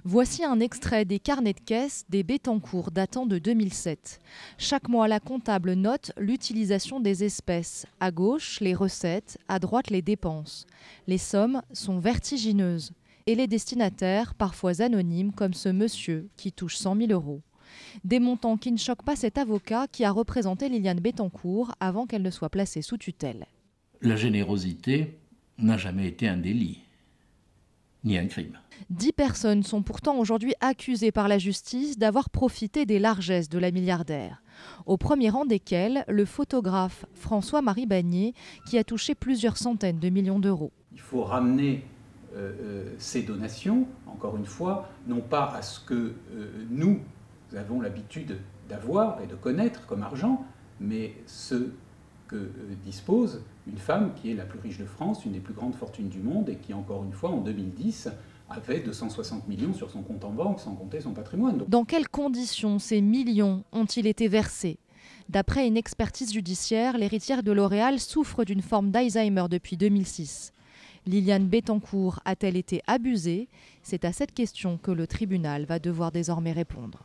Voici un extrait des carnets de caisse des Bettencourt datant de 2007. Chaque mois, la comptable note l'utilisation des espèces. À gauche, les recettes, à droite, les dépenses. Les sommes sont vertigineuses. Et les destinataires, parfois anonymes, comme ce monsieur qui touche 100 000 €. Des montants qui ne choquent pas cet avocat qui a représenté Liliane Bettencourt avant qu'elle ne soit placée sous tutelle. La générosité n'a jamais été un délit, ni un crime. 10 personnes sont pourtant aujourd'hui accusées par la justice d'avoir profité des largesses de la milliardaire. Au premier rang desquelles, le photographe François-Marie Bagné, qui a touché plusieurs centaines de millions d'euros. Il faut ramener ces donations, encore une fois, non pas à ce que nous avons l'habitude d'avoir et de connaître comme argent, mais ce que dispose une femme qui est la plus riche de France, une des plus grandes fortunes du monde, et qui, encore une fois, en 2010, avait 260 millions sur son compte en banque, sans compter son patrimoine. Dans quelles conditions ces millions ont-ils été versés ? D'après une expertise judiciaire, l'héritière de L'Oréal souffre d'une forme d'Alzheimer depuis 2006. Liliane Bettencourt a-t-elle été abusée ? C'est à cette question que le tribunal va devoir désormais répondre.